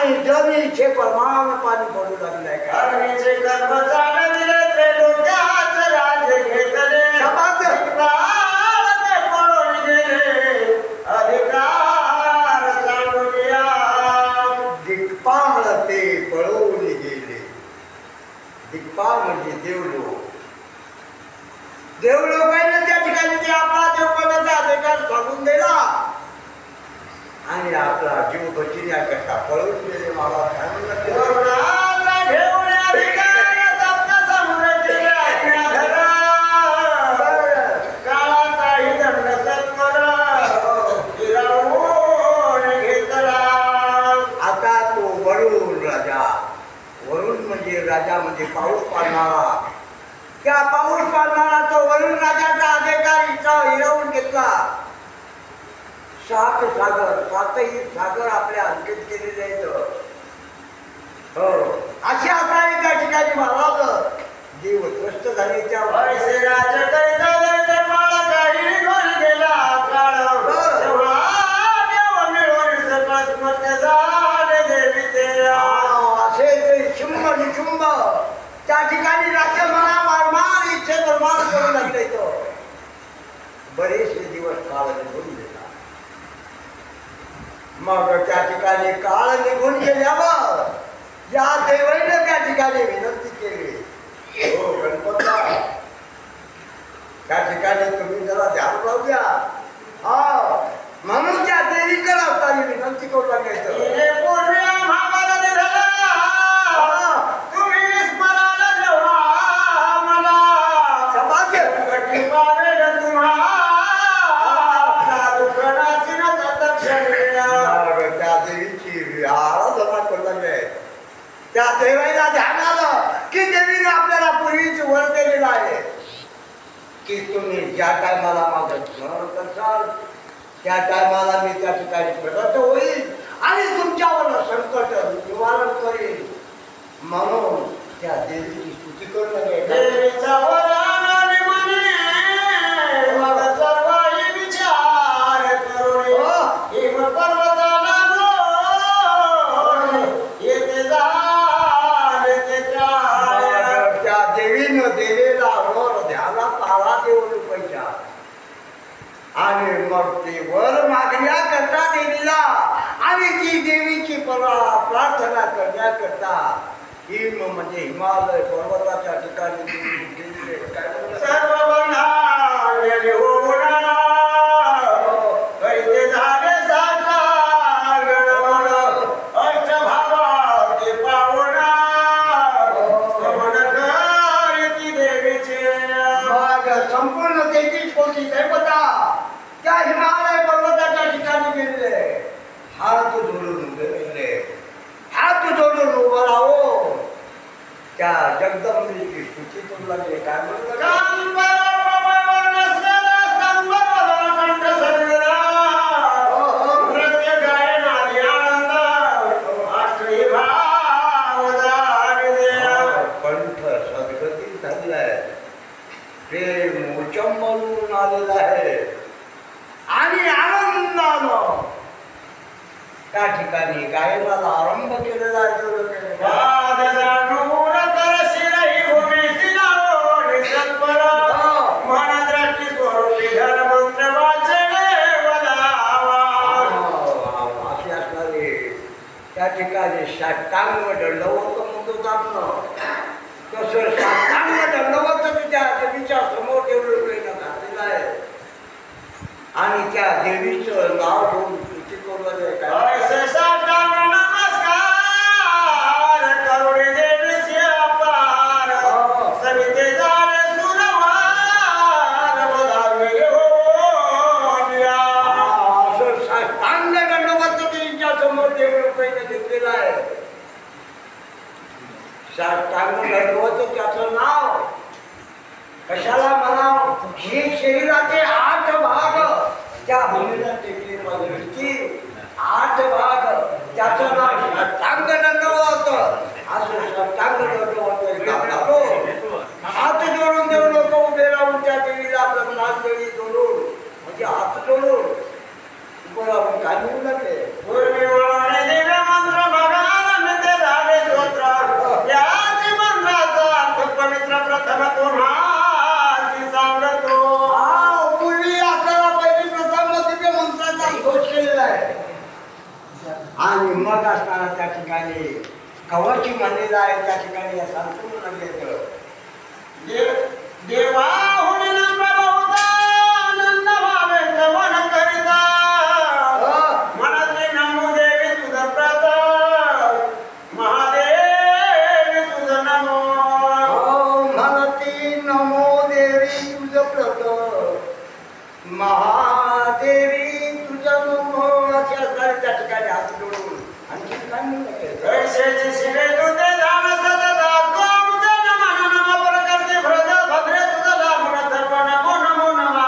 आणि जमीचे प्रमाण पाणी पडू लागलाय का अग्नीचे कर्म चालविले त्रिलोक्यात राज्य घेतले ते पळून गेले अधिकार सांडून या दिग्पाल ते पळून गेले. दिग्पाल म्हणजे देवलोक. देवलोकाने त्या ठिकाणी ते आपला देवपणाचा अधिकार सोडून दिला आणि आपला जीव बचिण्याकरता पळून गेले. मला कोणाला घेऊन अधिकार सप्त समुद्राची आज्ञा धरा काळाचाही दंड सत्वर फिरवून घेतला. आता तो वरुण राजा. वरुण म्हणजे राजा म्हणजे पाऊस पाडणारा. त्या पाऊस पाडणारा तो वरुण राजाचा अधिकार इथं हिरवून घेतला. 7 सागर 7ही सागर आपल्या अंकित केलेले आहेत. हो अशी असणारी त्या ठिकाणी महाराज जीव त्रस्त झाले. त्या पैसे राज करिता वैद्य माळा काही निघून गेला काळ तेव्हा देव मिळून सकळ स्मृत झाले देवी ते असे ते शुंभ निशुंभ त्या ठिकाणी राज्य मला मारमार इच्छे निर्माण करू लागले. तो बरेचसे दिवस काळ निघून गेला. मग त्या ठिकाणी काळ निघून गेल्यावर या देवाने त्या ठिकाणी विनंती केली. हो गणपता त्या ठिकाणी तुम्ही जरा ध्यान लावू द्या. हा म्हणून त्या देवीकडे असताना विनंती करू लागले. पूर्वी आम्हाला दिलं तुम्ही स्मराला जेव्हा मला कठी पावेल तुम्हाला दुःखनासी न दक्षिण त्या देवीची आराधना करू लागले. त्या देवाला ध्यान आलं की देवीने आपल्याला पूर्वीची वर दिलेला आहे की तुम्ही ज्या टायमाला माझं स्मरण करसाल त्या टायमाला मी त्या ठिकाणी प्रगट होईल आणि तुमच्यावर संकट निवारण करेल. म्हणून त्या देवीची स्तुती करू लागले. देवीचा वराने म्हणे मग सर्वही विचार करून हिम पर्वताला येते झाले ते त्या देवीनं दिलेला वर ध्यानात आला देऊन पैसा आणि मग ते वर मागण्या करता देवीला आणि ती देवीची प्रार्थना करण्याकरता हिम म्हणजे हिमालय पर्वताच्या ठिकाणी सर्व बंधाले होणार कैसे झाले साकार गणमन अष्टभावा ते पावणार स्तवन करती देवीचे. मग संपूर्ण 33 कोटी देवता त्या हिमालय पर्वताच्या ठिकाणी गेले. हात जोडून गेले. हात जोडून उभं राहो. त्या जगदंबेची स्तुती करू लागले. काय म्हणलं कंठ सद्गती झालाय. प्रेम उचंबळून आलेला आहे आणि आनंदानं त्या ठिकाणी गायनाला आरंभ केलेला असे असणारे त्या ठिकाणी साष्टांग दंडवत म्हणतो आपण तसं साष्टांग दंडवत त्या देवीच्या समोर देवळीनं घातलेलं आहे आणि त्या देवीचं नाव घेऊन स्तुती करू लागले. साष्टांग दंडवत त्याचं नाव कशाला म्हणाव. हे शरीराचे 8 भाग त्या भूमीला टेकले पाहिजे. 8 भाग त्याचं नाव साष्टांग दंडवत. असं साष्टांग दंडवत हात जोडून देऊ लोक उभे राहून त्या देवीला आपलं नाचगडी जोडून म्हणजे हात जोडून उभं राहून काय म्हणू लागले. पूर्वी मंत्र भगवान असताना त्या ठिकाणी कवची म्हणलेलं आहे त्या ठिकाणी या संपूर्ण म्हणले देवाहुन प्रभवता आनंद भावे मन करिता मनातले नमो देवी तुझं प्रताप महादेवी तुझं नमो म्हणती नमो देवी तुझं प्रताप महादेवी तुझं नमो अशा त्या ठिकाणी हात जोडून आणखी काय म्हणलं ऐसेची शिवे